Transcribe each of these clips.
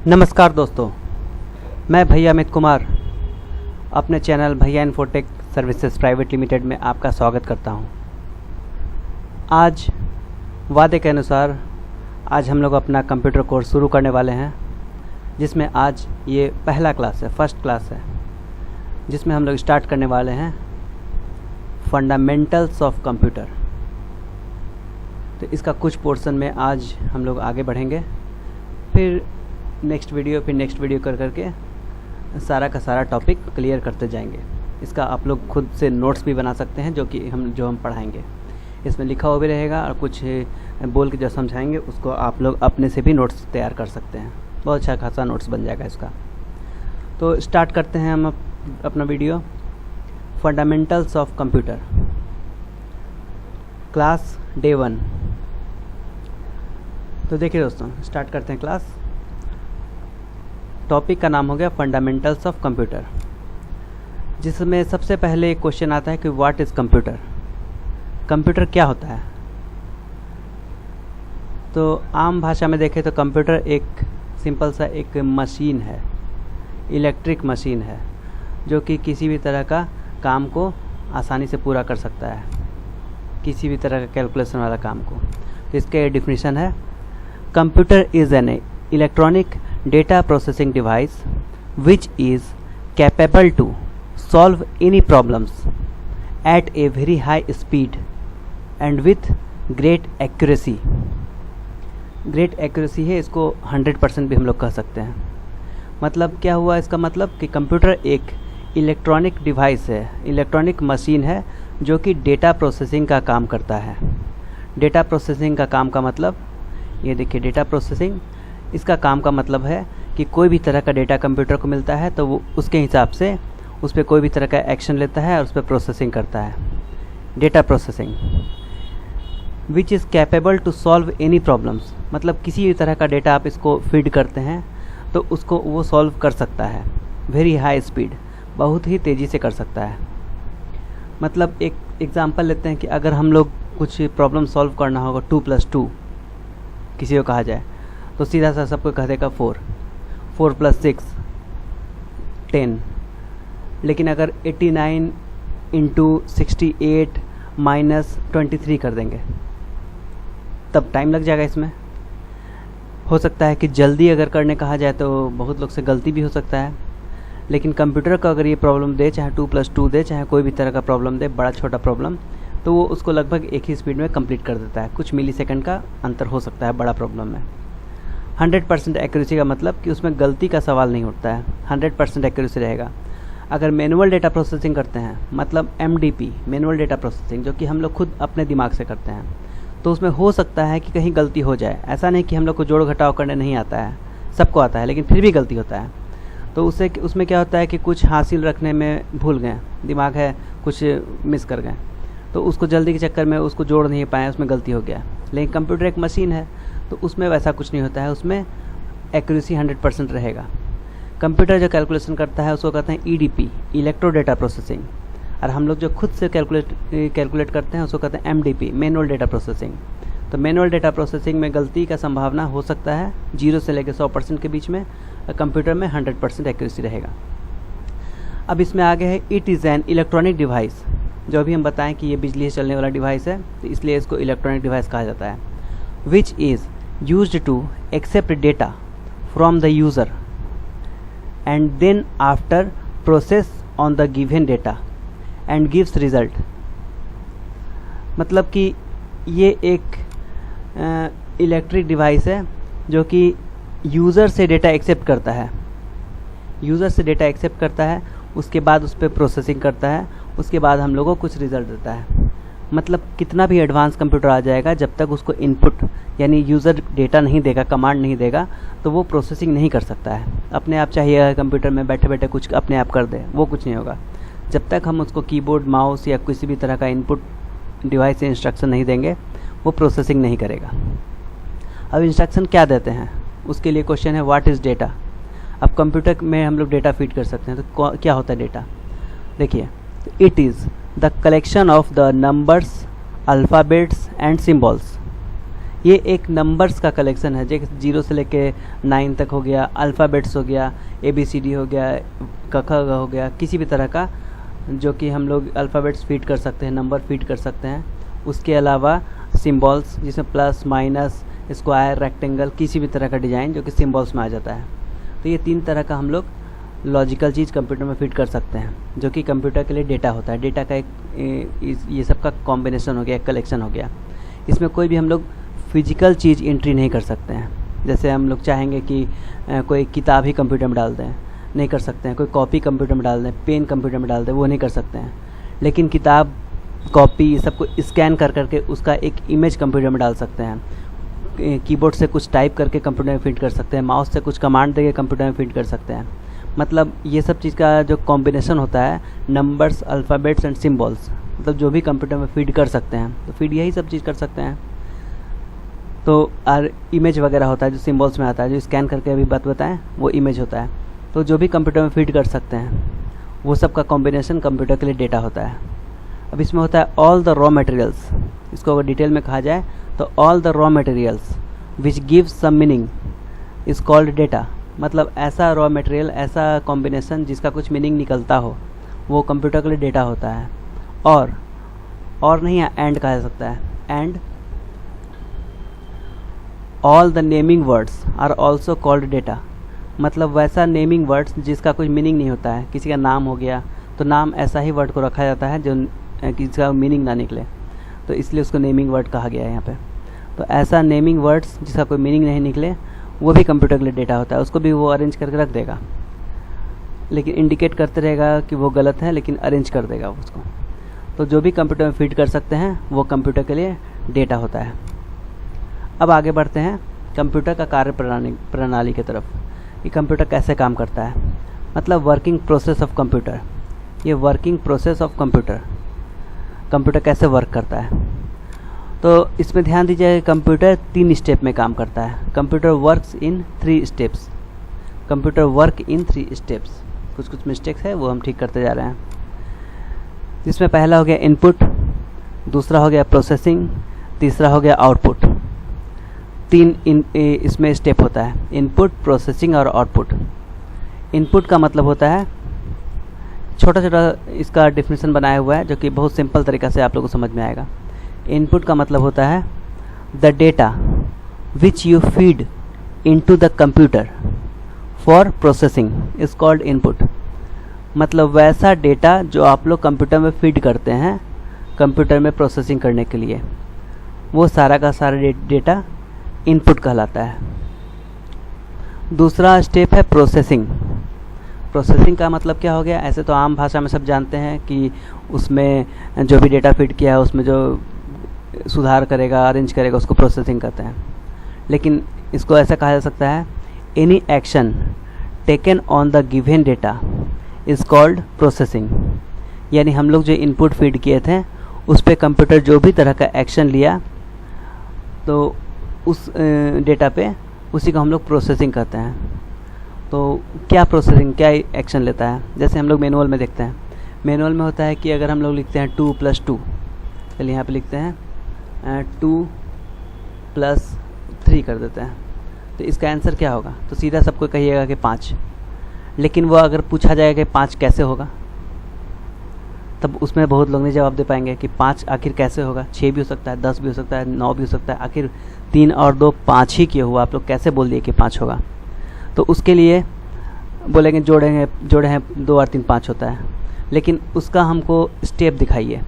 नमस्कार दोस्तों, मैं भैया अमित कुमार अपने चैनल भैया इन्फोटेक सर्विसेज प्राइवेट लिमिटेड में आपका स्वागत करता हूं। आज वादे के अनुसार आज हम लोग अपना कंप्यूटर कोर्स शुरू करने वाले हैं, जिसमें आज ये पहला क्लास है, फर्स्ट क्लास है, जिसमें हम लोग स्टार्ट करने वाले हैं फंडामेंटल्स ऑफ कंप्यूटर। तो इसका कुछ पोर्शन में आज हम लोग आगे बढ़ेंगे, फिर नेक्स्ट वीडियो कर करके सारा का सारा टॉपिक क्लियर करते जाएंगे। इसका आप लोग खुद से नोट्स भी बना सकते हैं, जो हम पढ़ाएंगे। इसमें लिखा हुआ भी रहेगा और कुछ बोल के जो समझाएंगे उसको आप लोग अपने से भी नोट्स तैयार कर सकते हैं। बहुत अच्छा खासा नोट्स बन जाएगा इसका। तो स्टार्ट करते हैं हम अपना video. Fundamentals of computer, class day 1। तो देखिए दोस्तों, स्टार्ट करते हैं क्लास। टॉपिक का नाम हो गया फंडामेंटल्स ऑफ कंप्यूटर, जिसमें सबसे पहले एक क्वेश्चन आता है कि व्हाट इज़ कंप्यूटर। कंप्यूटर क्या होता है? तो आम भाषा में देखें तो कंप्यूटर एक सिंपल सा एक मशीन है, इलेक्ट्रिक मशीन है, जो कि किसी भी तरह का काम को आसानी से पूरा कर सकता है, किसी भी तरह का कैलकुलेशन वाला काम को। तो इसका डेफिनेशन है, computer is an electronic data processing device which is capable to solve any problems at a very high speed and with great accuracy। great accuracy है, इसको 100% भी हम लोग कह सकते हैं। मतलब क्या हुआ इसका मतलब कि कंप्यूटर एक इलेक्ट्रॉनिक डिवाइस है, इलेक्ट्रॉनिक मशीन है, जो कि डेटा प्रोसेसिंग का काम करता है। डेटा प्रोसेसिंग का काम का मतलब, ये देखिए, डेटा प्रोसेसिंग इसका काम का मतलब है कि कोई भी तरह का डेटा कंप्यूटर को मिलता है तो वो उसके हिसाब से उस पर कोई भी तरह का एक्शन लेता है और उस पर प्रोसेसिंग करता है। Data processing which is capable to solve any problems, मतलब किसी भी तरह का डेटा आप इसको फीड करते हैं तो उसको वो सॉल्व कर सकता है। वेरी हाई स्पीड, बहुत ही तेज़ी से कर सकता है। मतलब एक एग्ज़ाम्पल लेते हैं कि अगर हम लोग कुछ प्रॉब्लम सॉल्व करना होगा 2+2 किसी को कहा जाए, तो सीधा सा सबको कह देगा 4 + 6 10। लेकिन अगर 89 × 68 - 23 कर देंगे तब टाइम लग जाएगा। इसमें हो सकता है कि जल्दी अगर करने कहा जाए तो बहुत लोग से गलती भी हो सकता है। लेकिन कंप्यूटर को अगर ये प्रॉब्लम दे, चाहे 2+2 दे, चाहे कोई भी तरह का प्रॉब्लम दे, बड़ा छोटा प्रॉब्लम, तो वो उसको लगभग एक ही स्पीड में कंप्लीट कर देता है। कुछ मिलीसेकंड का अंतर हो सकता है बड़ा प्रॉब्लम में। 100% एक्यूरेसी का मतलब कि उसमें गलती का सवाल नहीं उठता है, 100% एक्यूरेसी रहेगा। अगर मैनुअल डेटा प्रोसेसिंग करते हैं, मतलब MDP, मैनुअल डेटा प्रोसेसिंग, जो कि हम लोग खुद अपने दिमाग से करते हैं, तो उसमें हो सकता है कि कहीं गलती हो जाए। ऐसा नहीं कि हम लोग को जोड़ घटाव करने नहीं आता है, सबको आता है, लेकिन फिर भी गलती होता है। तो उसमें क्या होता है कि कुछ हासिल रखने में भूल गए, दिमाग है, कुछ मिस कर गए, तो उसको जल्दी के चक्कर में उसको जोड़ नहीं पाए, उसमें गलती हो गया। लेकिन कंप्यूटर एक मशीन है, तो उसमें वैसा कुछ नहीं होता है, उसमें एक्यूरेसी 100% रहेगा। कंप्यूटर जो कैलकुलेशन करता है उसको कहते हैं EDP, इलेक्ट्रो डेटा प्रोसेसिंग, और हम लोग जो खुद से कैलकुलेट करते हैं उसको कहते हैं MDP, मैनुअल डेटा प्रोसेसिंग। तो मैनुअल डेटा प्रोसेसिंग में गलती का संभावना हो सकता है 0 से लेकर 100% के बीच में, कंप्यूटर में 100% एक्यूरेसी रहेगा। अब इसमें आगे है, it is an electronic device. जो अभी हम बताएं कि ये बिजली से चलने वाला डिवाइस है, तो इसलिए इसको इलेक्ट्रॉनिक डिवाइस कहा जाता है। Which is used to accept data from the user and then after process on the given data and gives result। मतलब कि ये एक इलेक्ट्रिक डिवाइस है जो कि यूज़र से डेटा एक्सेप्ट करता है, यूज़र से डेटा एक्सेप्ट करता है, उसके बाद उस पर प्रोसेसिंग करता है, उसके बाद हम लोगों को कुछ रिज़ल्ट देता है। मतलब कितना भी एडवांस कंप्यूटर आ जाएगा, जब तक उसको इनपुट यानी यूज़र डेटा नहीं देगा, कमांड नहीं देगा, तो वो प्रोसेसिंग नहीं कर सकता है। अपने आप चाहिए कंप्यूटर में बैठे बैठे कुछ अपने आप कर दे, वो कुछ नहीं होगा। जब तक हम उसको कीबोर्ड, माउस या किसी भी तरह का इनपुट डिवाइस से इंस्ट्रक्शन नहीं देंगे, वो प्रोसेसिंग नहीं करेगा। अब इंस्ट्रक्शन क्या देते हैं, उसके लिए क्वेश्चन है व्हाट इज़ डेटा। अब कंप्यूटर में हम लोग डेटा फीड कर सकते हैं, तो क्या होता है डेटा? देखिए, it is the collection of the numbers, alphabets and symbols. ये एक नंबर्स का कलेक्शन है, जैसे 0 से लेके 9 तक हो गया, अल्फ़ाबेट्स हो गया, ABCD हो गया, क ख ग हो गया, किसी भी तरह का जो कि हम लोग अल्फ़ाबेट्स फीड कर सकते हैं, नंबर फीड कर सकते हैं। उसके अलावा सिम्बॉल्स, जिसमें प्लस, माइनस, स्क्वायर, रेक्टेंगल, किसी भी तरह का डिज़ाइन जो कि सिम्बॉल्स में आ जाता है। तो ये 3 तरह का हम लोग लॉजिकल चीज़ कंप्यूटर में फीड कर सकते हैं, जो कि कंप्यूटर के लिए डेटा होता है। डेटा का ये सब का कॉम्बिनेशन हो गया, एक कलेक्शन हो गया। इसमें कोई भी हम लोग फिजिकल चीज़ एंट्री नहीं कर सकते हैं। जैसे हम लोग चाहेंगे कि कोई किताब ही कंप्यूटर में डाल दें, नहीं कर सकते हैं। कोई कॉपी कंप्यूटर में डाल दें, पेन कंप्यूटर में डाल दें, वो नहीं कर सकते हैं। लेकिन किताब, कॉपी, ये सबको स्कैन कर करके उसका एक इमेज कंप्यूटर में डाल सकते हैं। कीबोर्ड से कुछ टाइप करके कंप्यूटर में फीड कर सकते हैं, माउस से कुछ कमांड देके कंप्यूटर में फीड कर सकते हैं। मतलब ये सब चीज़ का जो कॉम्बिनेशन होता है, नंबर्स, अल्फ़ाबेट्स एंड सिम्बॉल्स, मतलब जो भी कंप्यूटर में फीड कर सकते हैं, तो फीड यही सब चीज़ कर सकते हैं। तो और इमेज वगैरह होता है जो सिम्बॉल्स में आता है, जो स्कैन करके अभी बात बताएं, वो इमेज होता है। तो जो भी कंप्यूटर में फीड कर सकते हैं, वो सब का कॉम्बिनेशन कंप्यूटर के लिए डेटा होता है। अब इसमें होता है ऑल द रॉ मटेरियल्स। इसको अगर डिटेल में कहा जाए तो all the raw materials which gives some meaning is called data. मतलब ऐसा रॉ मटेरियल, ऐसा कॉम्बिनेशन जिसका कुछ मीनिंग निकलता हो, वो कंप्यूटर के लिए डेटा होता है। और नहीं, एंड कहा जा सकता है। And all the naming words are also called data. मतलब वैसा नेमिंग वर्ड्स जिसका कुछ मीनिंग नहीं होता है, किसी का नाम हो गया तो नाम ऐसा ही वर्ड को रखा जाता है जो जिसका मीनिंग ना निकले, तो इसलिए उसको नेमिंग वर्ड कहा गया है यहाँ पे। तो ऐसा नेमिंग वर्ड्स जिसका कोई मीनिंग नहीं निकले, वो भी कंप्यूटर के लिए डेटा होता है। उसको भी वो अरेंज करके रख देगा, लेकिन इंडिकेट करते रहेगा कि वो गलत है, लेकिन अरेंज कर देगा उसको। तो जो भी कंप्यूटर में फीड कर सकते हैं, वो कंप्यूटर के लिए डेटा होता है। अब आगे बढ़ते हैं कंप्यूटर का कार्य प्रणाली की तरफ। ये कंप्यूटर कैसे काम करता है, मतलब वर्किंग प्रोसेस ऑफ कंप्यूटर। ये वर्किंग प्रोसेस ऑफ कंप्यूटर कैसे वर्क करता है, तो इसमें ध्यान दीजिए। कंप्यूटर 3 स्टेप में काम करता है। Computer works in 3 steps. Computer work in 3 steps. कुछ मिस्टेक्स है, वो हम ठीक करते जा रहे हैं। जिसमें पहला हो गया इनपुट, दूसरा हो गया प्रोसेसिंग, तीसरा हो गया आउटपुट। 3 इसमें स्टेप होता है, इनपुट, प्रोसेसिंग और आउटपुट। इनपुट का मतलब होता है, छोटा छोटा इसका डिफिनेशन बनाया हुआ है, जो कि बहुत सिंपल तरीक़ा से आप लोगों को समझ में आएगा। इनपुट का मतलब होता है the data which you feed into the computer for processing is called input. मतलब वैसा डेटा जो आप लोग कंप्यूटर में फीड करते हैं कंप्यूटर में प्रोसेसिंग करने के लिए, वो सारा का सारा डेटा इनपुट कहलाता है। दूसरा स्टेप है प्रोसेसिंग। प्रोसेसिंग का मतलब क्या हो गया, ऐसे तो आम भाषा में सब जानते हैं कि उसमें जो भी डेटा फीड किया है उसमें जो सुधार करेगा, अरेंज करेगा, उसको प्रोसेसिंग कहते हैं। लेकिन इसको ऐसा कहा जा सकता है, any action taken on the given data is called processing. यानी हम लोग जो इनपुट फीड किए थे उस पर कंप्यूटर जो भी तरह का एक्शन लिया, तो उस डेटा पे उसी को हम लोग प्रोसेसिंग कहते हैं। तो क्या प्रोसेसिंग, क्या एक्शन लेता है, जैसे हम लोग मैनुअल में देखते हैं। मैनुअल में होता है कि अगर हम लोग लिखते हैं 2 + 2, चलिए यहाँ पे लिखते हैं 2 + 3 कर देते हैं, तो इसका आंसर क्या होगा, तो सीधा सबको कहिएगा कि 5। लेकिन वो अगर पूछा जाएगा कि 5 कैसे होगा, तब उसमें बहुत लोग नहीं जवाब दे पाएंगे कि 5 आखिर कैसे होगा। 6 भी हो सकता है, 10 भी हो सकता है, 9 भी हो सकता है, आखिर 3 और 2 5 ही क्यों हुआ, आप लोग कैसे बोल दिए कि 5 होगा। तो उसके लिए बोलेंगे जोड़े हैं 2 और 3 5 होता है, लेकिन उसका हमको स्टेप दिखाइए।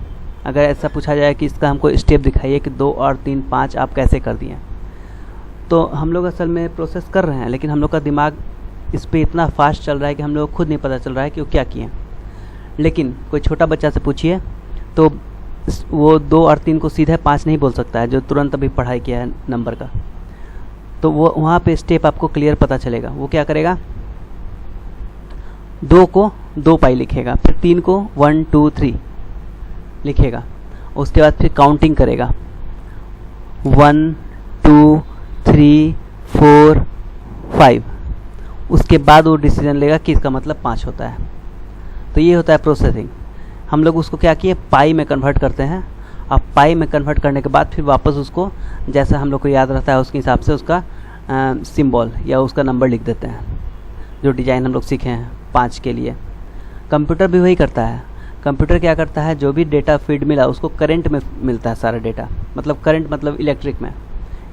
अगर ऐसा पूछा जाए कि इसका हमको स्टेप दिखाइए कि 2 और 3 5 आप कैसे कर दिए, तो हम लोग असल में प्रोसेस कर रहे हैं, लेकिन हम लोग का दिमाग इस पर इतना फास्ट चल रहा है कि हम लोग को खुद नहीं पता चल रहा है कि वो क्या किए। लेकिन कोई छोटा बच्चा से पूछिए तो वो 2 और 3 को सीधे 5 नहीं बोल सकता है, जो तुरंत अभी पढ़ाई किया है नंबर का। तो वो वहाँ पे स्टेप आपको क्लियर पता चलेगा। वो क्या करेगा, 2 को 2 पाई लिखेगा, फिर 3 को 1 2 3 लिखेगा, उसके बाद फिर काउंटिंग करेगा 1 2 3 4 5, उसके बाद वो डिसीजन लेगा कि इसका मतलब 5 होता है। तो ये होता है प्रोसेसिंग। हम लोग उसको क्या किए, पाई में कन्वर्ट करते हैं अब पाई में कन्वर्ट करने के बाद फिर वापस उसको जैसा हम लोग को याद रहता है उसके हिसाब से उसका सिंबल या उसका नंबर लिख देते हैं, जो डिज़ाइन हम लोग सीखे हैं 5 के लिए। कंप्यूटर भी वही करता है। कंप्यूटर क्या करता है, जो भी डेटा फीड मिला उसको करंट में मिलता है सारा डेटा, मतलब करंट मतलब इलेक्ट्रिक में।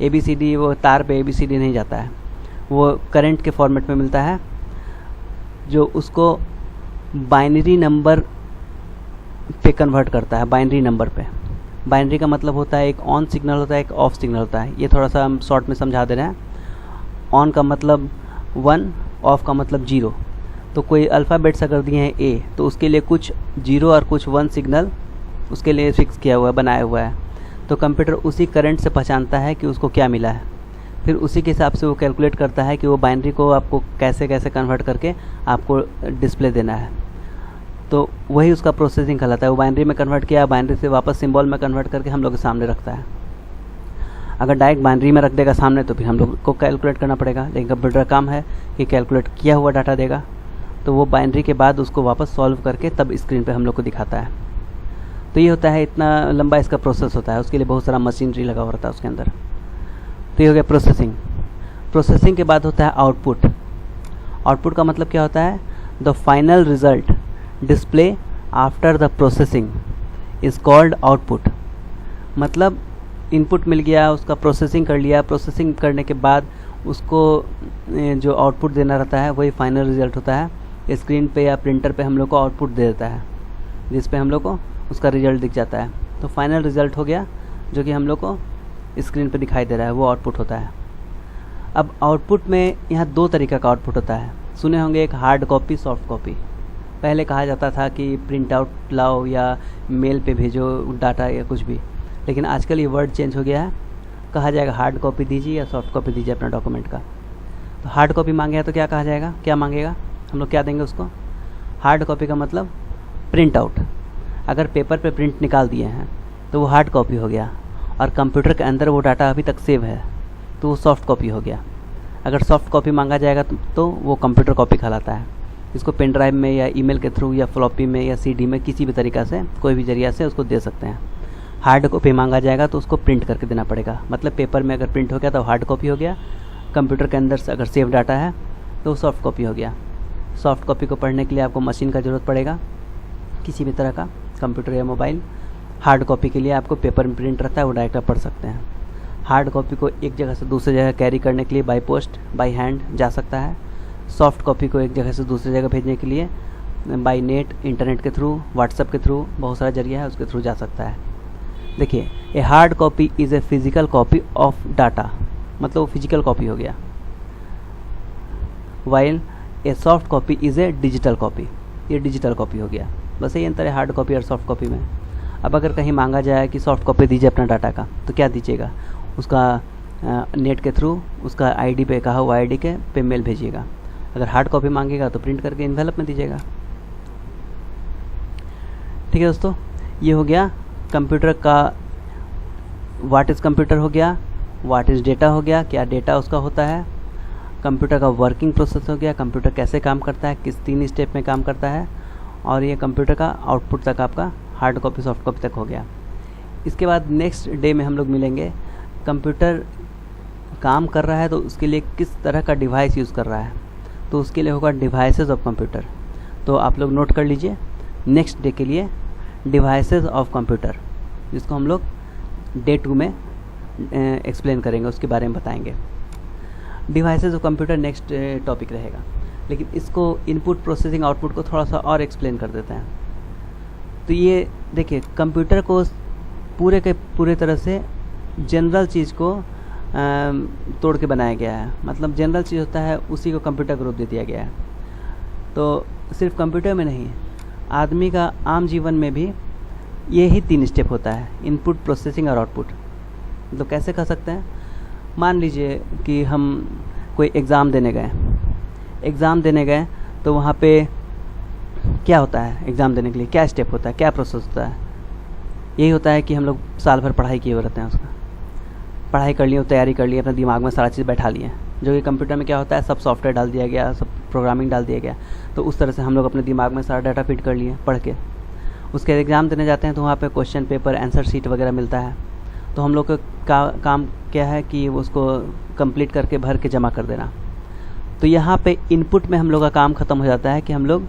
ABCD वो तार पे ABCD नहीं जाता है, वो करंट के फॉर्मेट में मिलता है, जो उसको बाइनरी नंबर पे कन्वर्ट करता है। बाइनरी नंबर पे, बाइनरी का मतलब होता है एक ऑन सिग्नल होता है, एक ऑफ सिग्नल होता है। ये थोड़ा सा हम शॉर्ट में समझा दे रहे हैं। ऑन का मतलब 1, ऑफ का मतलब 0। तो कोई अल्फ़ाबेट्स अगर दिए हैं A, तो उसके लिए कुछ 0 और कुछ 1 सिग्नल उसके लिए फिक्स किया हुआ है, बनाया हुआ है। तो कंप्यूटर उसी करंट से पहचानता है कि उसको क्या मिला है, फिर उसी के हिसाब से वो कैलकुलेट करता है कि वो बाइनरी को आपको कैसे कैसे कन्वर्ट करके आपको डिस्प्ले देना है। तो वही उसका प्रोसेसिंग कहलाता है। वो बाइनरी में कन्वर्ट किया, बाइनरी से वापस सिंबल में कन्वर्ट करके हम लोग के सामने रखता है। अगर डायरेक्ट बाइनरी में रख देगा सामने तो फिर हम लोग को कैलकुलेट करना पड़ेगा, लेकिन कंप्यूटर का काम है कि कैलकुलेट किया हुआ डाटा देगा, तो वो बाइनरी के बाद उसको वापस सॉल्व करके तब स्क्रीन पे हम लोग को दिखाता है। तो ये होता है, इतना लंबा इसका प्रोसेस होता है, उसके लिए बहुत सारा मशीनरी लगा हुआ रहता है उसके अंदर। तो ये हो गया प्रोसेसिंग। प्रोसेसिंग के बाद होता है आउटपुट। आउटपुट का मतलब क्या होता है, the final result display after the processing is called output. मतलब इनपुट मिल गया, उसका प्रोसेसिंग कर लिया, प्रोसेसिंग करने के बाद उसको जो आउटपुट देना रहता है वही फाइनल रिजल्ट होता है। स्क्रीन पे या प्रिंटर पे हम लोग को आउटपुट दे देता है, जिस पे हम लोग को उसका रिजल्ट दिख जाता है। तो फाइनल रिजल्ट हो गया, जो कि हम लोग को स्क्रीन पे दिखाई दे रहा है, वो आउटपुट होता है। अब आउटपुट में यहाँ 2 तरीक़ा का आउटपुट होता है। सुने होंगे, एक हार्ड कॉपी, सॉफ्ट कॉपी। पहले कहा जाता था कि प्रिंट आउट लाओ या मेल पे भेजो डाटा या कुछ भी, लेकिन आजकल ये वर्ड चेंज हो गया है। कहा जाएगा हार्ड कॉपी दीजिए या सॉफ्ट कॉपी दीजिए अपना डॉक्यूमेंट का। तो हार्ड कॉपी मांगेगा तो क्या कहा जाएगा, क्या मांगेगा, हम लोग क्या देंगे उसको। हार्ड कॉपी का मतलब प्रिंट आउट। अगर पेपर पे प्रिंट निकाल दिए हैं तो वो हार्ड कॉपी हो गया, और कंप्यूटर के अंदर वो डाटा अभी तक सेव है तो वो सॉफ्ट कॉपी हो गया। अगर सॉफ्ट कॉपी मांगा जाएगा तो वो कंप्यूटर कॉपी कहलाता है। इसको पेन ड्राइव में या ईमेल के थ्रू या फ्लॉपी में या CD में किसी भी तरीक़ा से, कोई भी जरिया से उसको दे सकते हैं। हार्ड कॉपी मांगा जाएगा तो उसको प्रिंट करके देना पड़ेगा। मतलब पेपर में अगर प्रिंट हो गया तो हार्ड कॉपी हो गया, कंप्यूटर के अंदर से अगर सेव डाटा है तो सॉफ्ट कॉपी हो गया। सॉफ्ट कॉपी को पढ़ने के लिए आपको मशीन का ज़रूरत पड़ेगा, किसी भी तरह का, कंप्यूटर या मोबाइल। हार्ड कॉपी के लिए आपको पेपर में प्रिंट रहता है, वो डायरेक्ट आप पढ़ सकते हैं। हार्ड कॉपी को एक जगह से दूसरी जगह कैरी करने के लिए बाई पोस्ट, बाई हैंड जा सकता है। सॉफ्ट कॉपी को एक जगह से दूसरी जगह भेजने के लिए बाई नेट, इंटरनेट के थ्रू, व्हाट्सएप के थ्रू, बहुत सारा जरिया है, उसके थ्रू जा सकता है। देखिए, a hard copy is a physical copy of data, मतलब वो फिजिकल कॉपी हो गया। While a soft copy is a digital copy, ये डिजिटल कॉपी हो गया। बस यही अंतर है हार्ड कॉपी और सॉफ्ट कॉपी में। अब अगर कहीं मांगा जाए कि सॉफ्ट कॉपी दीजिए अपना डाटा का, तो क्या दीजिएगा, उसका नेट के थ्रू उसका ID पे कहा हुआ ID के पे मेल भेजिएगा। अगर हार्ड कॉपी मांगेगा तो प्रिंट करके इन्वेलप में दीजिएगा। ठीक है दोस्तों, ये हो गया कंप्यूटर का व्हाट इज़ कंप्यूटर हो गया, व्हाट इज़ डेटा हो गया, क्या डेटा उसका होता है, कंप्यूटर का वर्किंग प्रोसेस हो गया, कंप्यूटर कैसे काम करता है, किस 3 स्टेप में काम करता है, और ये कंप्यूटर का आउटपुट तक आपका हार्ड कॉपी सॉफ्ट कॉपी तक हो गया। इसके बाद नेक्स्ट डे में हम लोग मिलेंगे, कंप्यूटर काम कर रहा है तो उसके लिए किस तरह का डिवाइस यूज़ कर रहा है, तो उसके लिए होगा डिवाइसेस ऑफ कंप्यूटर। तो आप लोग नोट कर लीजिए नेक्स्ट डे के लिए, डिवाइसेस ऑफ कंप्यूटर, जिसको हम लोग डे 2 में एक्सप्लेन करेंगे, उसके बारे में बताएंगे। Devices of computer next topic रहेगा, लेकिन इसको इनपुट प्रोसेसिंग आउटपुट को थोड़ा सा और एक्सप्लेन कर देते हैं। तो ये देखिए, कंप्यूटर को पूरे के पूरे तरह से जनरल चीज़ को तोड़ के बनाया गया है। मतलब जनरल चीज़ होता है उसी को कंप्यूटर का रूप दे दिया गया है। तो सिर्फ कंप्यूटर में नहीं, आदमी का आम जीवन में भी यही 3 स्टेप होता है, इनपुट प्रोसेसिंग और आउटपुट। मतलब कैसे कह सकते हैं, मान लीजिए कि हम कोई एग्ज़ाम देने गए, तो वहाँ पे क्या होता है, एग्ज़ाम देने के लिए क्या स्टेप होता है, क्या प्रोसेस होता है। यही होता है कि हम लोग साल भर पढ़ाई किए हुए रहते हैं, उसका पढ़ाई कर लिए, तैयारी कर ली, अपने दिमाग में सारा चीज़ बैठा लिए। जो कि कंप्यूटर में क्या होता है, सब सॉफ्टवेयर डाल दिया गया, सब प्रोग्रामिंग डाल दिया गया, तो उस तरह से हम लोग अपने दिमाग में सारा डाटा फिट कर लिए पढ़ के। उसके एग्ज़ाम देने जाते हैं तो वहाँ पे क्वेश्चन पेपर, आंसर शीट वगैरह मिलता है। तो हम लोग का काम क्या है कि उसको कंप्लीट करके भर के जमा कर देना। तो यहाँ पे इनपुट में हम लोग का काम ख़त्म हो जाता है कि हम लोग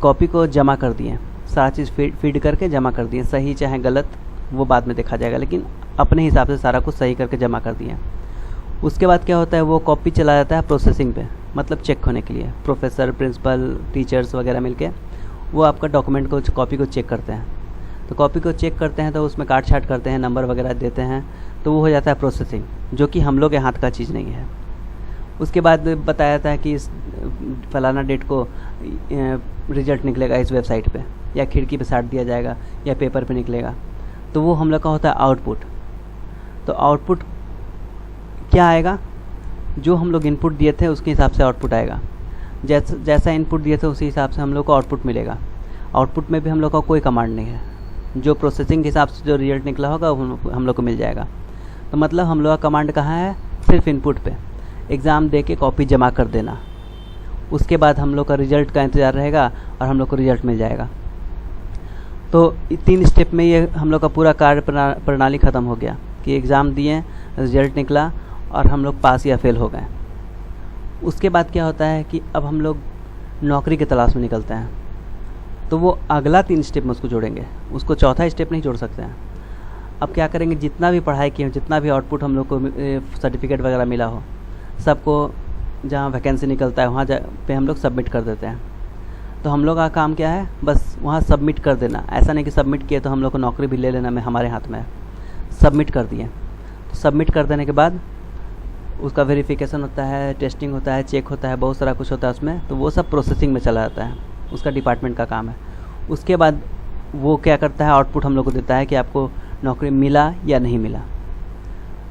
कॉपी को जमा कर दिए, सारा चीज़ फीड करके जमा कर दिए, सही चाहे गलत वो बाद में देखा जाएगा, लेकिन अपने हिसाब से सारा कुछ सही करके जमा कर दिए। उसके बाद क्या होता है, वो कॉपी चला जाता है प्रोसेसिंग पे, मतलब चेक होने के लिए। प्रोफेसर, प्रिंसिपल, टीचर्स वगैरह मिलके वो आपका डॉक्यूमेंट को, कॉपी को चेक करते हैं। तो कॉपी को चेक करते हैं तो उसमें काट छाट करते हैं, नंबर वगैरह देते हैं, तो वो हो जाता है प्रोसेसिंग, जो कि हम लोग के हाथ का चीज़ नहीं है। उसके बाद बताया जाता है कि इस फलाना डेट को रिजल्ट निकलेगा इस वेबसाइट पे, या खिड़की पे साट दिया जाएगा, या पेपर पे निकलेगा। तो वो हम लोग का होता है आउटपुट। तो आउटपुट क्या आएगा, जो हम लोग इनपुट दिए थे उसके हिसाब से आउटपुट आएगा। जैसा इनपुट दिए थे उसी हिसाब से हम लोग को आउटपुट मिलेगा। आउटपुट में भी हम लोग का कोई कमांड नहीं है, जो प्रोसेसिंग के हिसाब से जो रिजल्ट निकला होगा वो हम लोग को मिल जाएगा। तो मतलब हम लोग का कमांड कहाँ है, सिर्फ इनपुट पे। एग्ज़ाम दे के कॉपी जमा कर देना, उसके बाद हम लोग का रिज़ल्ट का इंतज़ार रहेगा और हम लोग को रिज़ल्ट मिल जाएगा। तो 3 स्टेप में ये हम लोग का पूरा कार्य प्रणाली ख़त्म हो गया कि एग्ज़ाम दिए, रिज़ल्ट निकला और हम लोग पास या फेल हो गए। उसके बाद क्या होता है कि अब हम लोग नौकरी की तलाश में निकलते हैं। तो वो अगला 3 स्टेप में उसको जोड़ेंगे, उसको चौथा स्टेप नहीं जोड़ सकते हैं। अब क्या करेंगे, जितना भी पढ़ाई किए हो, जितना भी आउटपुट हम लोग को सर्टिफिकेट वगैरह मिला हो, सबको जहाँ वैकेंसी निकलता है वहाँ पे हम लोग सबमिट कर देते हैं। तो हम लोग का काम क्या है, बस वहाँ सबमिट कर देना। ऐसा नहीं कि सबमिट किए तो हम लोग को नौकरी भी ले लेना में हमारे हाथ में है। सबमिट कर दिए, तो सबमिट कर देने के बाद उसका वेरिफिकेशन होता है, टेस्टिंग होता है, चेक होता है, बहुत सारा कुछ होता है उसमें। तो वो सब प्रोसेसिंग में चला जाता है, उसका डिपार्टमेंट का काम है। उसके बाद वो क्या करता है, आउटपुट हम लोग को देता है कि आपको नौकरी मिला या नहीं मिला।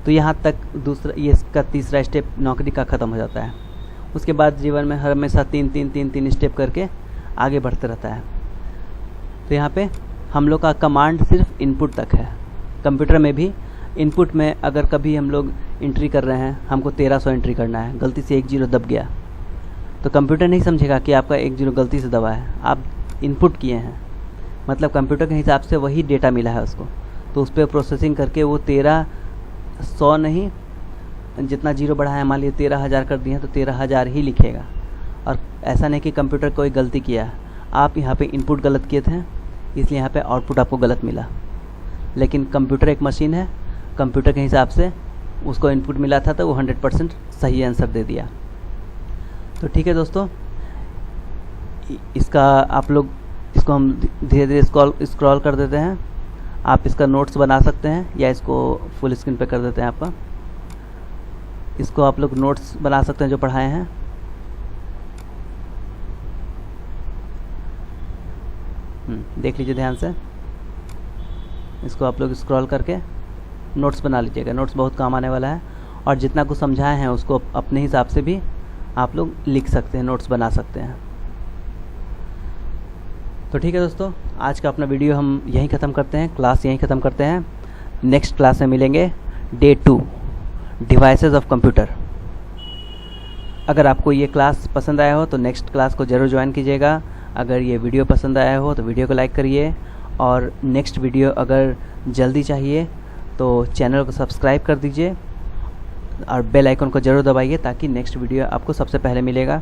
तो यहाँ तक ये इसका तीसरा स्टेप नौकरी का ख़त्म हो जाता है। उसके बाद जीवन में हमेशा 3 स्टेप करके आगे बढ़ते रहता है। तो यहाँ पे हम लोग का कमांड सिर्फ इनपुट तक है। कंप्यूटर में भी इनपुट में अगर कभी हम लोग एंट्री कर रहे हैं, हमको 1300 एंट्री करना है, गलती से 1 0 दब गया, तो कंप्यूटर नहीं समझेगा कि आपका 1 0 गलती से दबा है, आप इनपुट किए हैं, मतलब कंप्यूटर के हिसाब से वही डेटा मिला है उसको। तो उस पर प्रोसेसिंग करके वो 1300 नहीं, जितना जीरो बढ़ा है, मान लीजिए 13,000 कर दिए हैं तो 13,000 ही लिखेगा। और ऐसा नहीं कि कंप्यूटर कोई गलती किया है, आप यहाँ पे इनपुट गलत किए थे इसलिए यहाँ पे आउटपुट आपको गलत मिला। लेकिन कंप्यूटर एक मशीन है, कंप्यूटर के हिसाब से उसको इनपुट मिला था तो वो 100% सही आंसर दे दिया। तो ठीक है दोस्तों, इसका आप लोग इसको हम धीरे धीरे स्क्रॉल कर देते हैं। आप इसका नोट्स बना सकते हैं या इसको फुल स्क्रीन पे कर देते हैं आपका। इसको आप लोग नोट्स बना सकते हैं जो पढ़ाए हैं। देख लीजिए ध्यान से, इसको आप लोग स्क्रॉल करके नोट्स बना लीजिएगा। नोट्स बहुत काम आने वाला है और जितना कुछ समझाए हैं उसको अपने हिसाब से भी आप लोग लिख सकते हैं, नोट्स बना सकते हैं। तो ठीक है दोस्तों, आज का अपना वीडियो हम यहीं ख़त्म करते हैं, क्लास यहीं ख़त्म करते हैं। नेक्स्ट क्लास में मिलेंगे डे 2 डिवाइसेस ऑफ कंप्यूटर। अगर आपको ये क्लास पसंद आया हो तो नेक्स्ट क्लास को ज़रूर ज्वाइन कीजिएगा। अगर ये वीडियो पसंद आया हो तो वीडियो को लाइक करिए, और नेक्स्ट वीडियो अगर जल्दी चाहिए तो चैनल को सब्सक्राइब कर दीजिए और बेल आइकन को ज़रूर दबाइए ताकि नेक्स्ट वीडियो आपको सबसे पहले मिलेगा।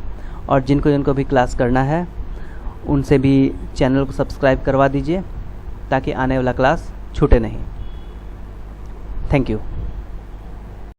और जिनको भी क्लास करना है उनसे भी चैनल को सब्सक्राइब करवा दीजिए ताकि आने वाला क्लास छूटे नहीं। Thank you.